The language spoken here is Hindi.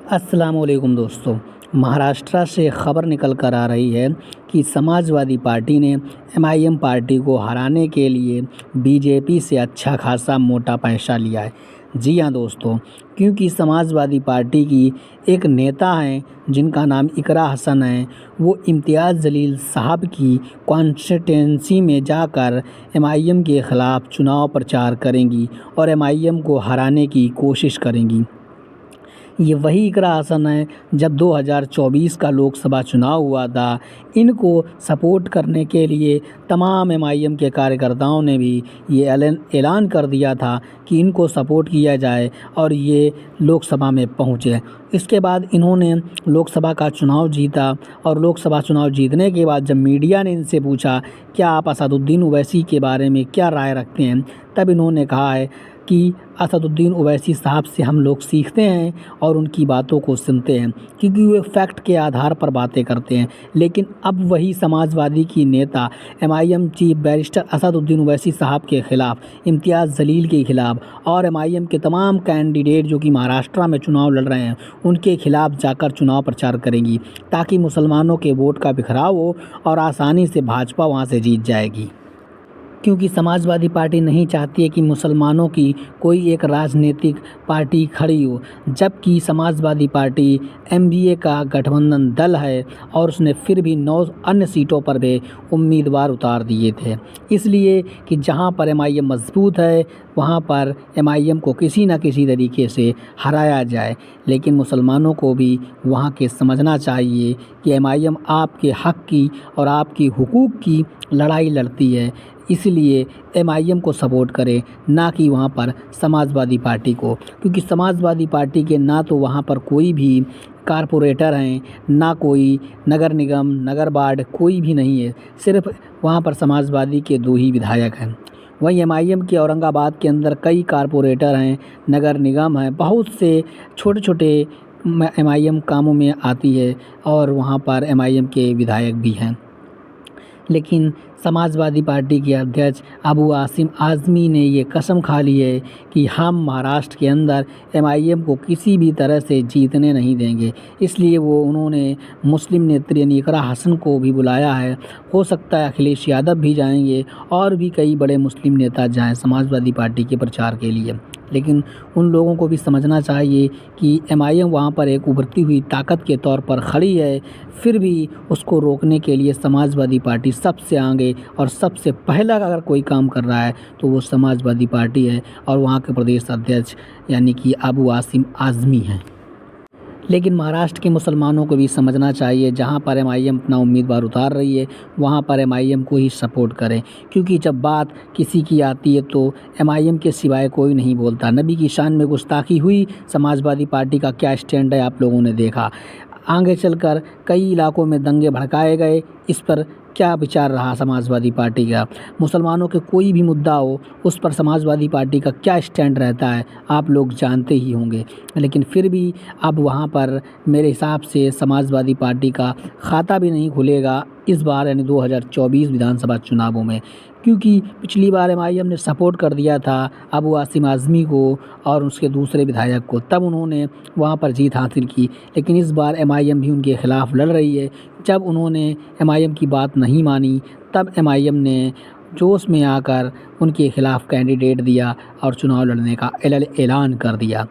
अस्सलामुअलैकुम दोस्तों। महाराष्ट्र से ख़बर निकल कर आ रही है कि समाजवादी पार्टी ने एमआईएम पार्टी को हराने के लिए बीजेपी से अच्छा खासा मोटा पैसा लिया है। जी हाँ दोस्तों, क्योंकि समाजवादी पार्टी की एक नेता हैं जिनका नाम इकरा हसन है, वो इम्तियाज़ जलील साहब की कॉन्स्टिट्यूंसी में जाकर एमआईएम के ख़िलाफ़ चुनाव प्रचार करेंगी और एमआईएम को हराने की कोशिश करेंगी। ये वही इकरा हसन है जब 2024 का लोकसभा चुनाव हुआ था, इनको सपोर्ट करने के लिए तमाम एमआईएम के कार्यकर्ताओं ने भी ये ऐलान कर दिया था कि इनको सपोर्ट किया जाए और ये लोकसभा में पहुँचे। इसके बाद इन्होंने लोकसभा का चुनाव जीता और लोकसभा चुनाव जीतने के बाद जब मीडिया ने इनसे पूछा क्या आप असदुद्दीन ओवैसी के बारे में क्या राय रखते हैं, तब इन्होंने कहा है कि असदुद्दीन ओवैसी साहब से हम लोग सीखते हैं और उनकी बातों को सुनते हैं क्योंकि वे फैक्ट के आधार पर बातें करते हैं। लेकिन अब वही समाजवादी की नेता MIM chief barrister Asaduddin Owaisi साहब के ख़िलाफ़, इम्तियाज़ जलील के ख़िलाफ़ और एमआईएम के तमाम कैंडिडेट जो कि महाराष्ट्र में चुनाव लड़ रहे हैं उनके ख़िलाफ़ जाकर चुनाव प्रचार करेंगी ताकि मुसलमानों के वोट का बिखराव हो और आसानी से भाजपा वहाँ से जीत जाएगी। क्योंकि समाजवादी पार्टी नहीं चाहती है कि मुसलमानों की कोई एक राजनीतिक पार्टी खड़ी हो, जबकि समाजवादी पार्टी एनडीए का गठबंधन दल है और उसने फिर भी 9 अन्य सीटों पर भी उम्मीदवार उतार दिए थे। इसलिए कि जहां पर एमआईएम मजबूत है वहां पर एमआईएम को किसी न किसी तरीके से हराया जाए। लेकिन मुसलमानों को भी वहां के समझना चाहिए कि एमआईएम आपके हक़ की और आपकी हुकूक की लड़ाई लड़ती है, इसलिए एमआईएम को सपोर्ट करें, ना कि वहाँ पर समाजवादी पार्टी को। क्योंकि समाजवादी पार्टी के ना तो वहाँ पर कोई भी कारपोरेटर हैं, ना कोई नगर निगम, नगर वार्ड कोई भी नहीं है, सिर्फ वहाँ पर समाजवादी के 2 ही विधायक हैं। वहीं एमआईएम के औरंगाबाद के अंदर कई कारपोरेटर हैं, नगर निगम हैं, बहुत से छोटे-छोटे एमआईएम कामों में आती है और वहाँ पर एमआईएम के विधायक भी हैं। लेकिन समाजवादी पार्टी के अध्यक्ष अबू आसिम आज़मी ने ये कसम खा ली है कि हम महाराष्ट्र के अंदर एमआईएम को किसी भी तरह से जीतने नहीं देंगे। इसलिए उन्होंने मुस्लिम नेत्री यानी इकरा हसन को भी बुलाया है। हो सकता है अखिलेश यादव भी जाएंगे और भी कई बड़े मुस्लिम नेता जाएं समाजवादी पार्टी के प्रचार के लिए। लेकिन उन लोगों को भी समझना चाहिए कि एमआईएम वहाँ पर एक उभरती हुई ताकत के तौर पर खड़ी है, फिर भी उसको रोकने के लिए समाजवादी पार्टी सबसे आगे और सबसे पहला अगर कोई काम कर रहा है तो वो समाजवादी पार्टी है और वहाँ के प्रदेश अध्यक्ष यानी कि अबू आसिम आज़मी हैं। लेकिन महाराष्ट्र के मुसलमानों को भी समझना चाहिए जहाँ पर एमआईएम अपना उम्मीदवार उतार रही है वहाँ पर एमआईएम को ही सपोर्ट करें, क्योंकि जब बात किसी की आती है तो एमआईएम के सिवाय कोई नहीं बोलता। नबी की शान में गुस्ताखी हुई, समाजवादी पार्टी का क्या स्टैंड है आप लोगों ने देखा। आगे चलकर कई इलाकों में दंगे भड़काए गए, इस पर क्या विचार रहा समाजवादी पार्टी का। मुसलमानों के कोई भी मुद्दा हो उस पर समाजवादी पार्टी का क्या स्टैंड रहता है आप लोग जानते ही होंगे। लेकिन फिर भी अब वहाँ पर मेरे हिसाब से समाजवादी पार्टी का खाता भी नहीं खुलेगा इस बार यानी 2024 विधानसभा चुनावों में, क्योंकि पिछली बार एमआईएम ने सपोर्ट कर दिया था अबू आसिम आज़मी को और उसके दूसरे विधायक को, तब उन्होंने वहाँ पर जीत हासिल की। लेकिन इस बार एमआईएम भी उनके ख़िलाफ़ लड़ रही है। जब उन्होंने एमआईएम की बात नहीं मानी तब एमआईएम ने जोश में आकर उनके ख़िलाफ़ कैंडिडेट दिया और चुनाव लड़ने का ऐलान कर दिया।